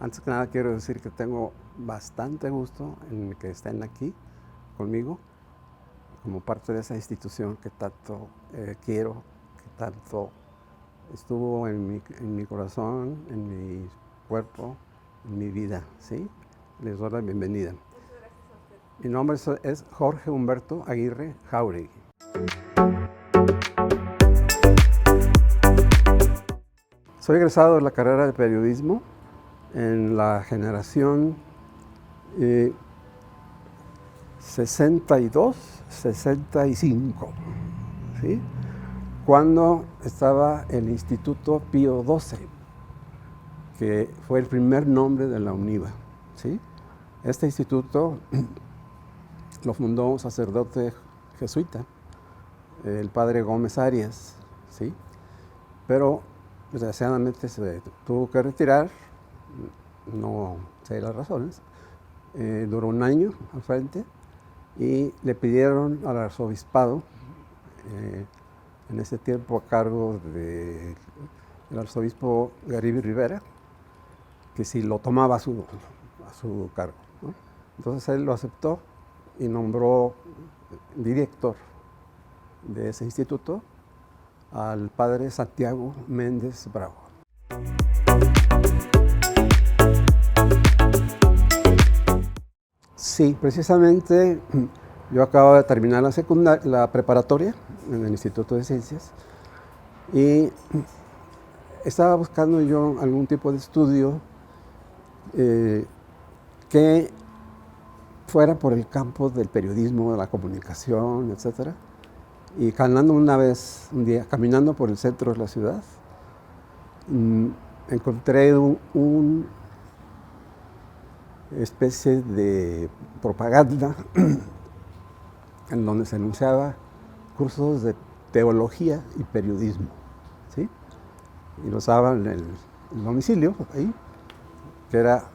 Antes que nada quiero decir que tengo bastante gusto en que estén aquí conmigo como parte de esa institución que tanto quiero, que tanto estuvo en mi corazón, en mi cuerpo, en mi vida, ¿sí? Les doy la bienvenida. Muchas gracias a usted. Mi nombre es Jorge Humberto Aguirre Jauregui. Soy egresado de la carrera de periodismo en la generación 62-65, ¿sí? Cuando estaba el Instituto Pío XII, que fue el primer nombre de la UNIVA, ¿sí? Este instituto lo fundó un sacerdote jesuita, el padre Gómez Arias, ¿sí? Pero desgraciadamente se tuvo que retirar, no sé las razones. Duró un año al frente y le pidieron al arzobispado, en ese tiempo a cargo del arzobispo Garibay Rivera, que si lo tomaba a su cargo, ¿no? Entonces él lo aceptó y nombró director de ese instituto al padre Santiago Méndez Bravo. Sí, precisamente yo acabo de terminar la preparatoria en el Instituto de Ciencias y estaba buscando yo algún tipo de estudio que fuera por el campo del periodismo, de la comunicación, etc. Y un día, caminando por el centro de la ciudad, encontré una especie de propaganda en donde se anunciaba cursos de teología y periodismo, ¿sí? Y los daban en el domicilio, ahí, que era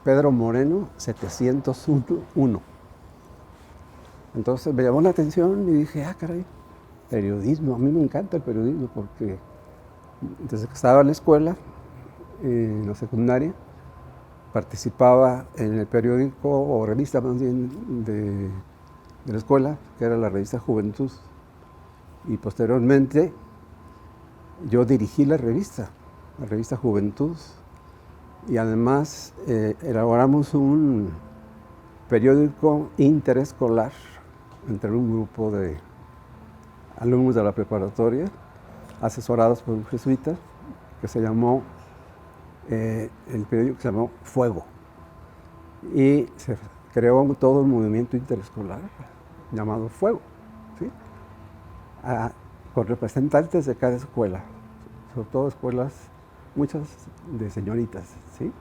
Pedro Moreno 701. Entonces me llamó la atención y dije, caray, periodismo, a mí me encanta el periodismo porque desde que estaba en la escuela, en la secundaria, participaba en el periódico o revista más bien de la escuela, que era la revista Juventud. Y posteriormente yo dirigí la revista Juventud, y además elaboramos un periódico interescolar entre un grupo de alumnos de la preparatoria, asesorados por un jesuita, que se llamó, el periódico se llamó Fuego. Y se creó todo un movimiento interescolar llamado Fuego, ¿sí? Con representantes de cada escuela, sobre todo escuelas, muchas de señoritas, ¿sí?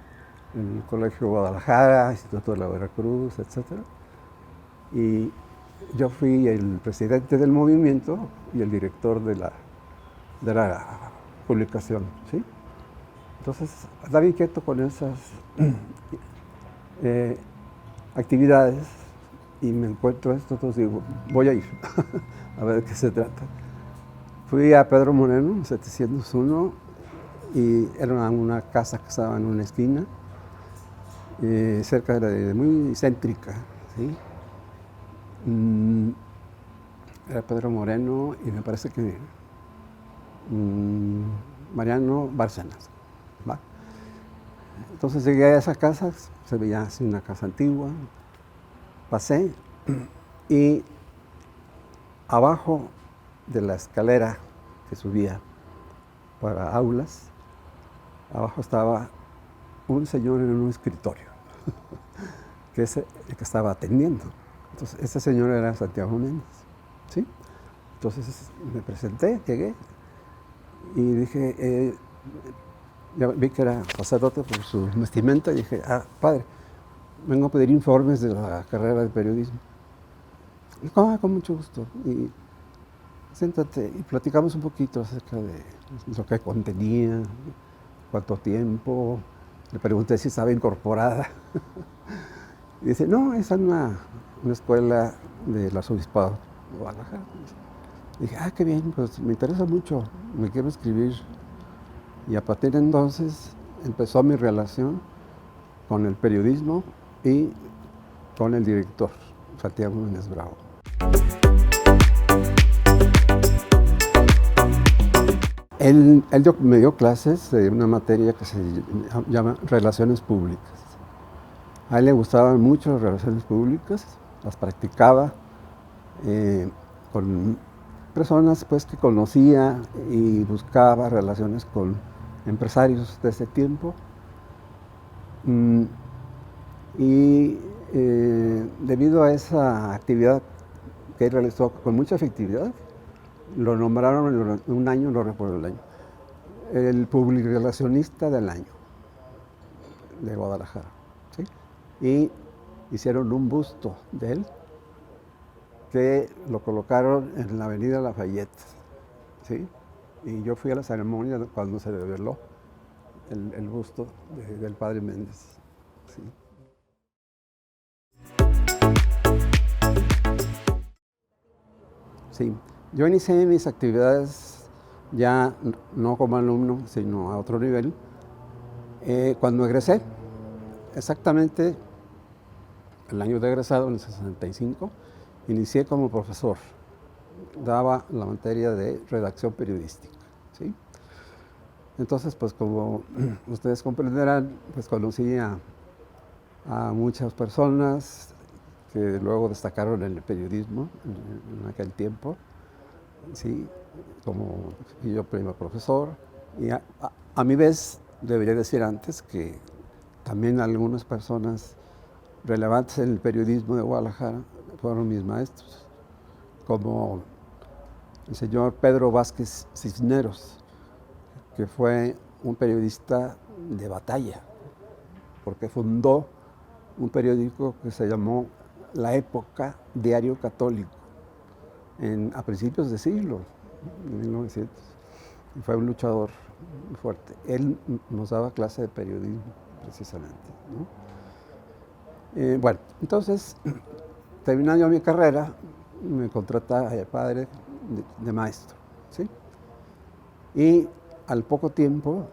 En el Colegio Guadalajara, Instituto de la Veracruz, etc. Y yo fui el presidente del movimiento y el director de la publicación, ¿sí? Entonces, andaba inquieto con esas actividades y me encuentro esto, entonces digo, voy a ir a ver de qué se trata. Fui a Pedro Moreno, 701, y era una casa que estaba en una esquina, cerca muy céntrica, ¿sí? Era Pedro Moreno y me parece que Mariano Bárcenas, ¿va? Entonces llegué a esa casa, se veía así una casa antigua, pasé y abajo de la escalera que subía para aulas, abajo estaba un señor en un escritorio, que es el que estaba atendiendo. Entonces, ese señor era Santiago Méndez, ¿sí? Entonces me presenté, llegué y dije, ya vi que era sacerdote por su vestimenta, y dije, padre, vengo a pedir informes de la carrera de periodismo. Y dijo, con mucho gusto. Y siéntate y platicamos un poquito acerca de lo que contenía, cuánto tiempo. Le pregunté si estaba incorporada. Y dice, no, es una escuela del arzobispado de Guadalajara. Y dije, qué bien, pues me interesa mucho, me quiero escribir. Y a partir de entonces empezó mi relación con el periodismo y con el director, Santiago Núñez Bravo. Él me dio clases de una materia que se llama Relaciones Públicas. A él le gustaban mucho las relaciones públicas, las practicaba con personas pues, que conocía y buscaba relaciones con empresarios de ese tiempo. Y debido a esa actividad que él realizó con mucha efectividad, lo nombraron durante un año, no recuerdo el año, el publirelacionista del año de Guadalajara. ¿Sí? Y hicieron un busto de él que lo colocaron en la avenida Lafayette. ¿Sí? Y yo fui a la ceremonia cuando se reveló el busto del padre Méndez. ¿Sí? Sí, yo inicié mis actividades ya no como alumno, sino a otro nivel, cuando egresé, exactamente el año de egresado, en el 65, inicié como profesor. Daba la materia de redacción periodística. ¿Sí? Entonces, pues como ustedes comprenderán, pues conocí a muchas personas que luego destacaron en el periodismo en aquel tiempo. ¿Sí? Como fui yo primer profesor. Y a mi vez, debería decir antes que también algunas personas relevantes en el periodismo de Guadalajara fueron mis maestros, como el señor Pedro Vázquez Cisneros, que fue un periodista de batalla, porque fundó un periódico que se llamó La Época, Diario Católico, a principios de siglo, en 1900. Y fue un luchador fuerte. Él nos daba clase de periodismo, precisamente, ¿no? Bueno, entonces, terminando mi carrera, me contrata el padre de maestro, ¿sí? Y al poco tiempo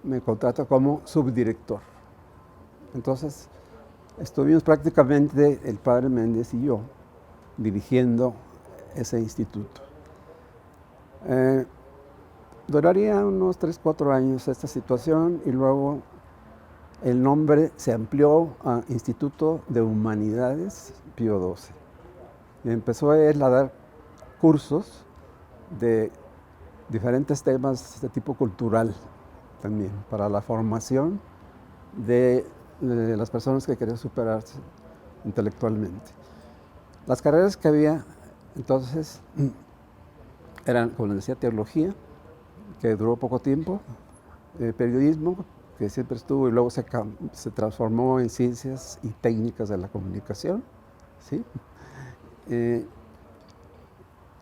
me contrata como subdirector. Entonces, estuvimos prácticamente el padre Méndez y yo dirigiendo ese instituto. Duraría unos 3, 4 años esta situación y luego el nombre se amplió a Instituto de Humanidades Pío XII. Y empezó él a dar cursos de diferentes temas de tipo cultural también, para la formación de las personas que querían superarse intelectualmente. Las carreras que había entonces eran, como les decía, teología, que duró poco tiempo, periodismo, que siempre estuvo y luego se transformó en ciencias y técnicas de la comunicación. ¿Sí?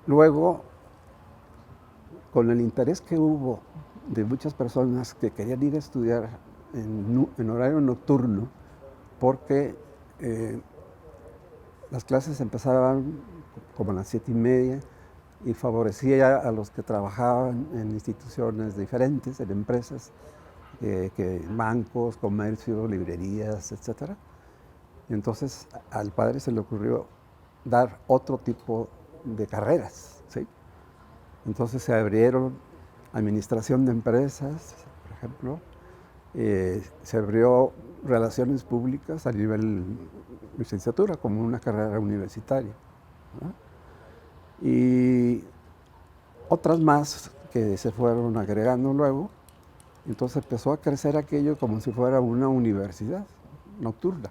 Luego, con el interés que hubo de muchas personas que querían ir a estudiar en horario nocturno, porque las clases empezaban como a las 7:30 y favorecía a los que trabajaban en instituciones diferentes, en empresas, bancos, comercio, librerías, etc. Y entonces al padre se le ocurrió dar otro tipo de carreras, ¿sí? Entonces se abrieron administración de empresas, por ejemplo, se abrió relaciones públicas a nivel licenciatura, como una carrera universitaria, ¿no? Y otras más que se fueron agregando luego. Entonces empezó a crecer aquello como si fuera una universidad nocturna,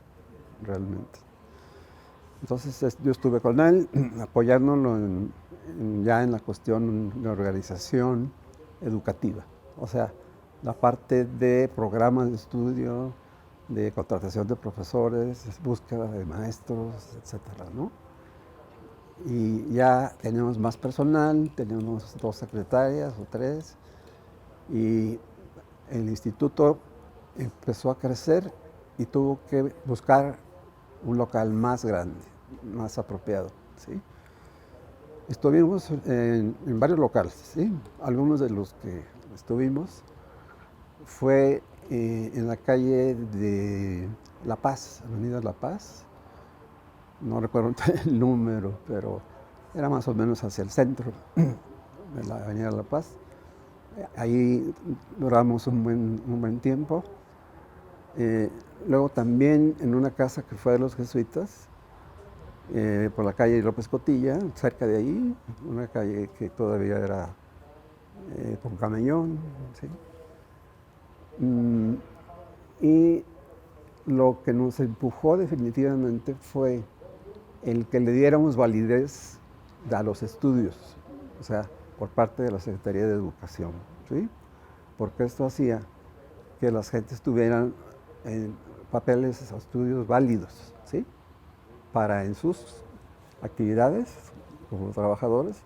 realmente. Entonces yo estuve con él, apoyándolo ya en la cuestión de organización educativa. O sea, la parte de programas de estudio, de contratación de profesores, búsqueda de maestros, etcétera, ¿no? Y ya teníamos más personal, teníamos 2 secretarias o 3, y el instituto empezó a crecer y tuvo que buscar un local más grande, más apropiado, ¿sí? Estuvimos en varios locales, ¿sí? Algunos de los que estuvimos fue en la calle de La Paz, Avenida La Paz. No recuerdo el número, pero era más o menos hacia el centro de la Avenida La Paz. Ahí duramos un buen tiempo. Luego también en una casa que fue de los jesuitas, por la calle López Cotilla, cerca de ahí, una calle que todavía era con camellón. ¿Sí? Y lo que nos empujó definitivamente fue el que le diéramos validez a los estudios, o sea, por parte de la Secretaría de Educación, ¿sí? Porque esto hacía que las gentes tuvieran papeles o estudios válidos, ¿sí? Para en sus actividades como trabajadores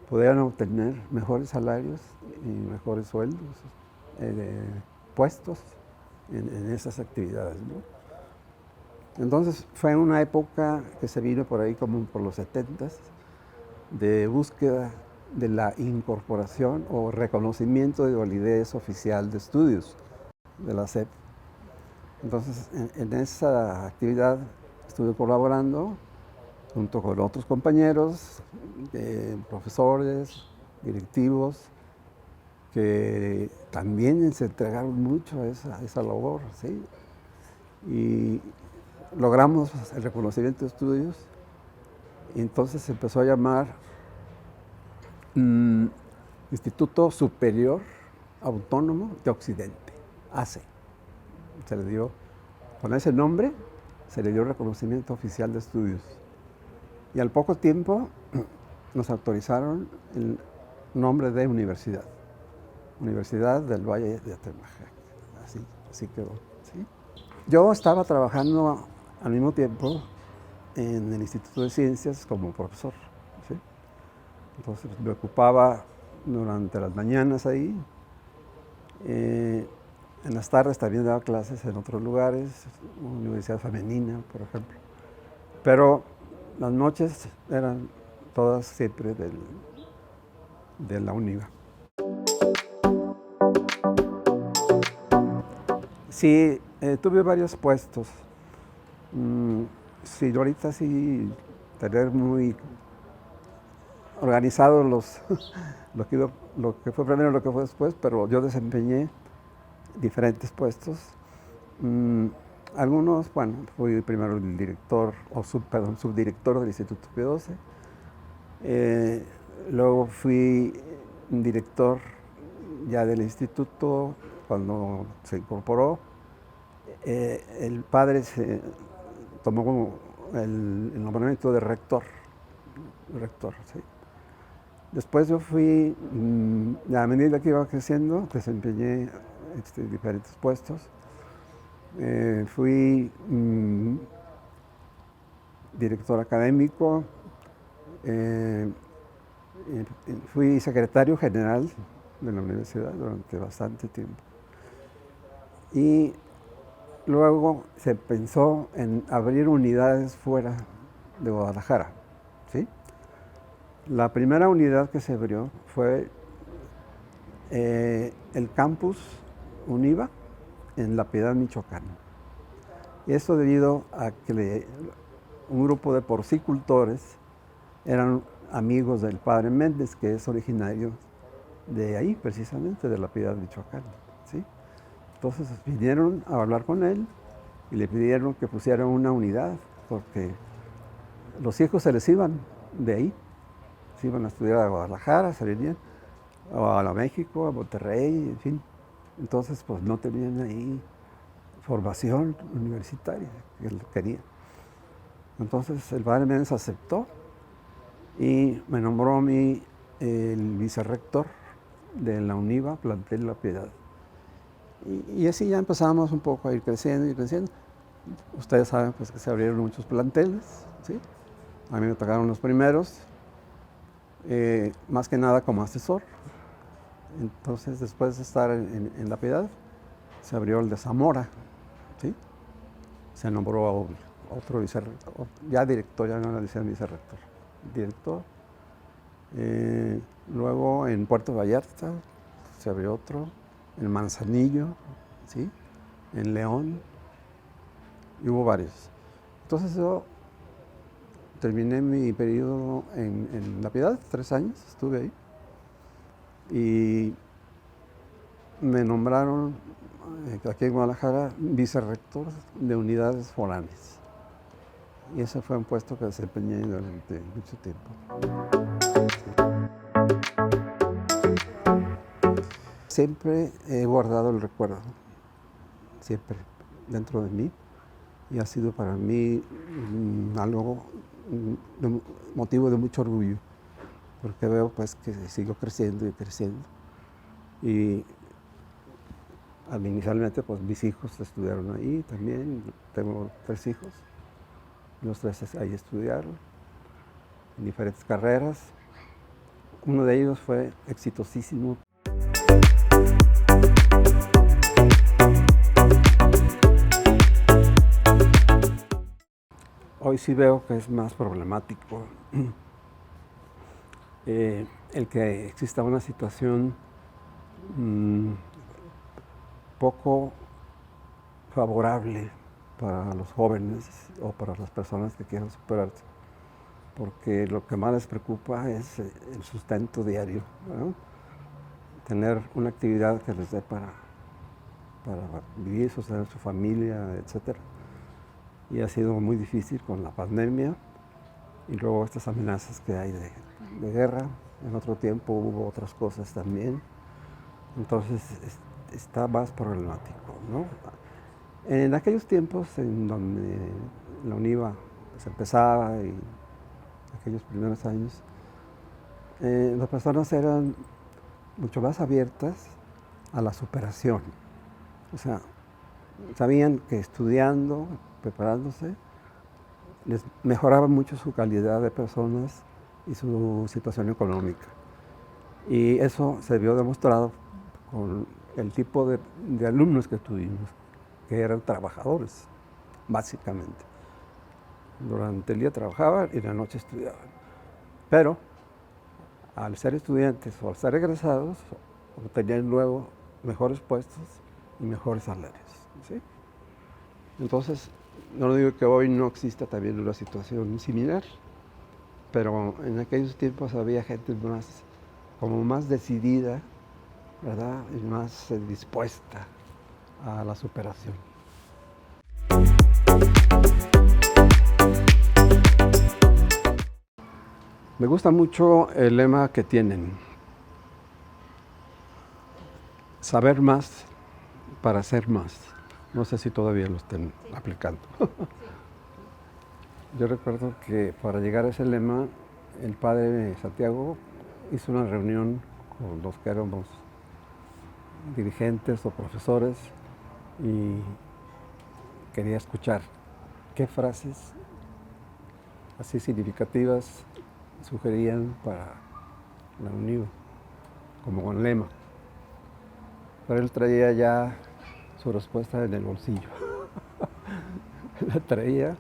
pudieran obtener mejores salarios y mejores sueldos, puestos en esas actividades, ¿no? Entonces fue una época que se vino por ahí como por los 70s de búsqueda de la incorporación o reconocimiento de validez oficial de estudios de la SEP. Entonces en esa actividad estuve colaborando junto con otros compañeros, profesores, directivos, que también se entregaron mucho a esa labor, ¿sí? Y logramos el reconocimiento de estudios y entonces se empezó a llamar Instituto Superior Autónomo de Occidente, ACE. Se le dio, con ese nombre, se le dio reconocimiento oficial de estudios. Y al poco tiempo nos autorizaron el nombre de universidad, Universidad del Valle de Atemajac. Así quedó. ¿Sí? Yo estaba trabajando al mismo tiempo en el Instituto de Ciencias como profesor. ¿Sí? Entonces me ocupaba durante las mañanas ahí. En las tardes también daba clases en otros lugares, Universidad Femenina, por ejemplo. Pero las noches eran todas siempre de la UNIVA. Sí, tuve varios puestos. Sí, ahorita sí, tener muy organizados lo que fue primero y lo que fue después, pero yo desempeñé diferentes puestos. Algunos, bueno, fui primero el director, subdirector del Instituto Pío XII. Luego fui director ya del instituto cuando se incorporó. El padre se tomó como el nombramiento de rector, ¿sí? Después yo fui, a medida que iba creciendo, desempeñé diferentes puestos. Fui director académico, fui secretario general de la universidad durante bastante tiempo. Y luego se pensó en abrir unidades fuera de Guadalajara, ¿sí? La primera unidad que se abrió fue el campus UNIVA en La Piedad, Michoacán. Y esto debido a que un grupo de porcicultores eran amigos del padre Méndez, que es originario de ahí, precisamente, de La Piedad, Michoacán, ¿sí? Entonces vinieron a hablar con él y le pidieron que pusieran una unidad, porque los hijos se les iban de ahí, se iban a estudiar a Guadalajara, se venían, o a México, a Monterrey, en fin. Entonces, pues no tenían ahí formación universitaria que querían. Entonces el padre Méndez aceptó y me nombró a mí el vicerrector de la UNIVA, plantel La Piedad. Y así ya empezamos un poco a ir creciendo y creciendo. Ustedes saben pues, que se abrieron muchos planteles, ¿sí? A mí me tocaron los primeros, más que nada como asesor. Entonces, después de estar en La Piedad, se abrió el de Zamora, ¿sí? Se nombró a otro vicerrector, ya director, ya no le decían vicerrector, director. Luego en Puerto Vallarta se abrió otro. en Manzanillo, ¿sí? En León, y hubo varios. Entonces yo terminé mi periodo en La Piedad, 3 años estuve ahí, y me nombraron aquí en Guadalajara vicerrector de unidades foráneas. Y ese fue un puesto que desempeñé durante mucho tiempo. Siempre he guardado el recuerdo, siempre dentro de mí, y ha sido para mí algo, motivo de mucho orgullo, porque veo pues que sigo creciendo y creciendo. Y inicialmente pues mis hijos estudiaron ahí también, tengo 3 hijos, los 3 ahí estudiaron en diferentes carreras. Uno de ellos fue exitosísimo. Hoy sí veo que es más problemático el que exista una situación poco favorable para los jóvenes o para las personas que quieran superarse, porque lo que más les preocupa es el sustento diario, ¿no? Tener una actividad que les dé para vivir, sostener su familia, etc. Y ha sido muy difícil con la pandemia y luego estas amenazas que hay de guerra. En otro tiempo hubo otras cosas también. Entonces está más problemático, ¿no? En aquellos tiempos en donde la UNIVA se empezaba y aquellos primeros años, las personas eran mucho más abiertas a la superación. O sea, sabían que estudiando, preparándose, les mejoraba mucho su calidad de personas y su situación económica. Y eso se vio demostrado con el tipo de alumnos que tuvimos, que eran trabajadores, básicamente. Durante el día trabajaban y en la noche estudiaban. Pero al ser estudiantes o al ser egresados, obtenían luego mejores puestos y mejores salarios, ¿sí? Entonces, no digo que hoy no exista también una situación similar, pero en aquellos tiempos había gente como más decidida, ¿verdad? Y más dispuesta a la superación. Me gusta mucho el lema que tienen: saber más para hacer más. No sé si todavía lo estén aplicando. Yo recuerdo que para llegar a ese lema, el padre Santiago hizo una reunión con los que éramos dirigentes o profesores y quería escuchar qué frases así significativas sugerían para la UNIVA, como con lema. Pero él traía ya su respuesta en el bolsillo. La traía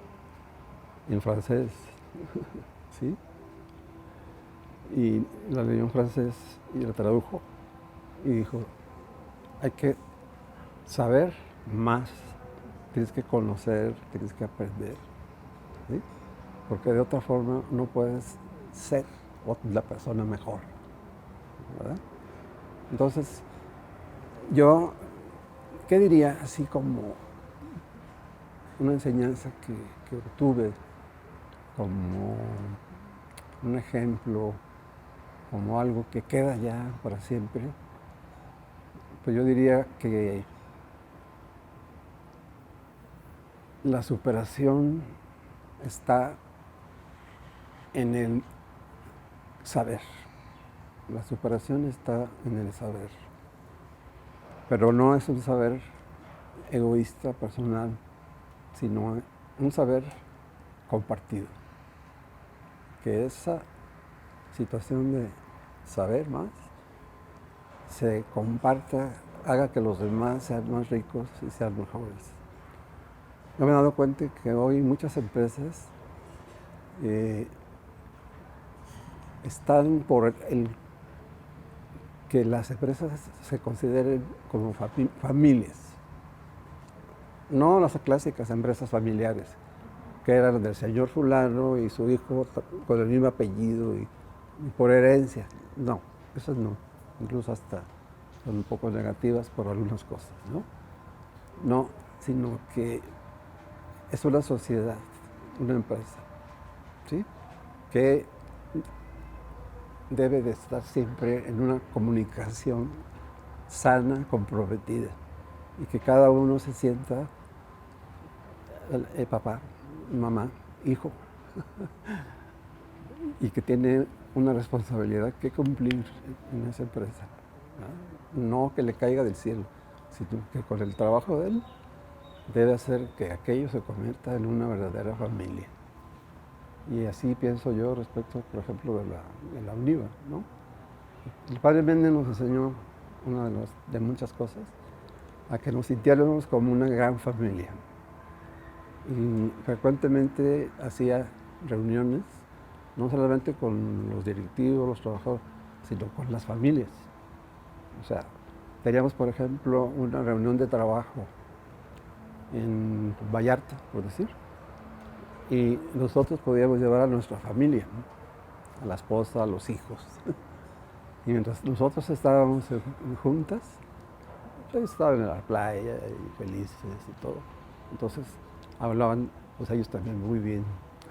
en francés, ¿sí? Y la leyó en francés y la tradujo y dijo: hay que saber más, tienes que conocer, tienes que aprender, ¿sí? Porque de otra forma no puedes ser la persona mejor, ¿verdad? Entonces, yo, ¿qué diría así como una enseñanza que obtuve, como un ejemplo, como algo que queda ya para siempre? Pues yo diría que la superación está en el saber. La superación está en el saber. Pero no es un saber egoísta, personal, sino un saber compartido. Que esa situación de saber más se comparta, haga que los demás sean más ricos y sean mejores. Yo me he dado cuenta que hoy muchas empresas están por el que las empresas se consideren como familias, no las clásicas empresas familiares, que eran del señor fulano y su hijo con el mismo apellido y por herencia. No, esas no, incluso hasta son un poco negativas por algunas cosas, ¿no? No, sino que es una sociedad, una empresa, ¿sí? Que debe de estar siempre en una comunicación sana, comprometida, y que cada uno se sienta papá, mamá, hijo, y que tiene una responsabilidad que cumplir en esa empresa. No que le caiga del cielo, sino que con el trabajo de él debe hacer que aquello se convierta en una verdadera familia. Y así pienso yo respecto, por ejemplo, de la UNIVA, ¿no? El padre Méndez nos enseñó una de muchas cosas, a que nos sintiéramos como una gran familia. Y frecuentemente hacía reuniones, no solamente con los directivos, los trabajadores, sino con las familias. O sea, teníamos, por ejemplo, una reunión de trabajo en Vallarta, por decir, y nosotros podíamos llevar a nuestra familia, ¿no? A la esposa, a los hijos. Y mientras nosotros estábamos juntas, pues estaban en la playa y felices y todo. Entonces hablaban, pues ellos también muy bien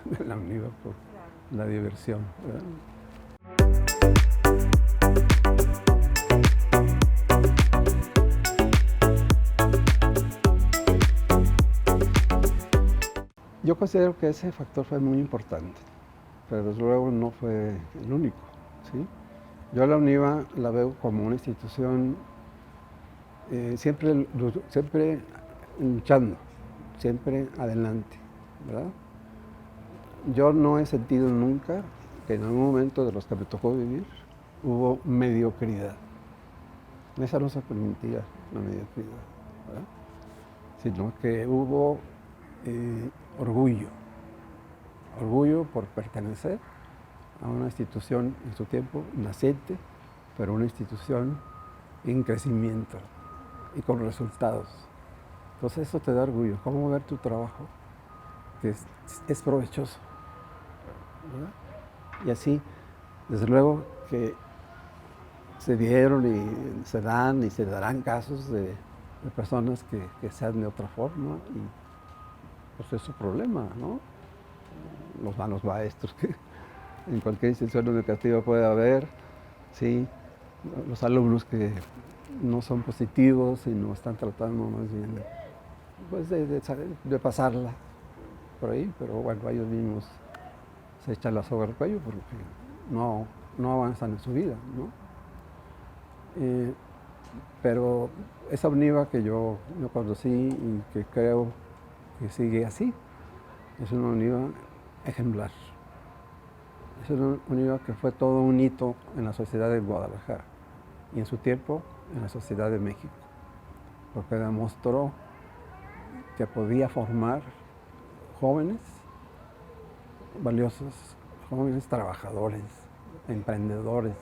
de la UNIVA por la diversión, ¿verdad? Yo considero que ese factor fue muy importante, pero desde luego no fue el único, ¿sí? Yo a la UNIVA la veo como una institución siempre luchando, siempre adelante, ¿verdad? Yo no he sentido nunca que en algún momento de los que me tocó vivir hubo mediocridad. Esa no se permitía, la mediocridad, ¿verdad? Sino que hubo orgullo por pertenecer a una institución en su tiempo naciente, pero una institución en crecimiento y con resultados. Entonces eso te da orgullo, cómo ver tu trabajo, que es provechoso, ¿verdad? Y así, desde luego que se dieron y se dan y se darán casos de personas que sean de otra forma y pues es su problema, ¿no? Los malos maestros que en cualquier institución educativa puede haber, ¿sí? Los alumnos que no son positivos y no están tratando más bien pues de pasarla por ahí, pero bueno, ellos mismos se echan la soga al cuello porque no avanzan en su vida, ¿no? Pero esa UNIVA que yo conocí y que creo que sigue así, es una UNIVA ejemplar. Es una UNIVA que fue todo un hito en la sociedad de Guadalajara y en su tiempo en la sociedad de México, porque demostró que podía formar jóvenes valiosos, jóvenes trabajadores, emprendedores,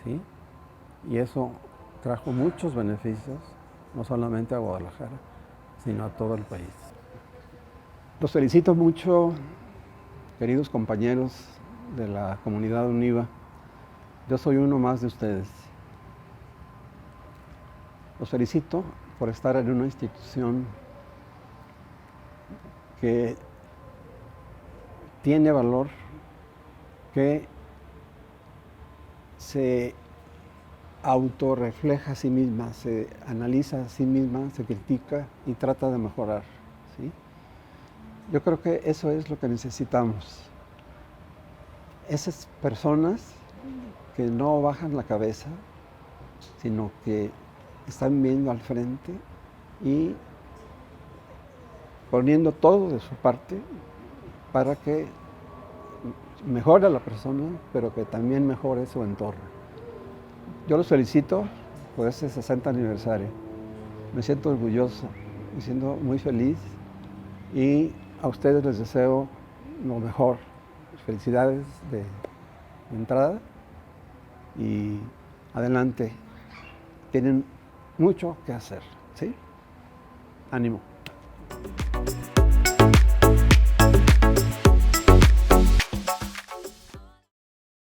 ¿sí? Y eso trajo muchos beneficios, no solamente a Guadalajara, sino a todo el país. Los felicito mucho, queridos compañeros de la comunidad UNIVA. Yo soy uno más de ustedes. Los felicito por estar en una institución que tiene valor, que se autorrefleja a sí misma, se analiza a sí misma, se critica y trata de mejorar, ¿sí? Yo creo que eso es lo que necesitamos. Esas personas que no bajan la cabeza, sino que están viendo al frente y poniendo todo de su parte para que mejore la persona, pero que también mejore su entorno. Yo los felicito por este 60 aniversario. Me siento orgulloso, me siento muy feliz y a ustedes les deseo lo mejor. Felicidades de entrada y adelante. Tienen mucho que hacer, ¿sí? Ánimo.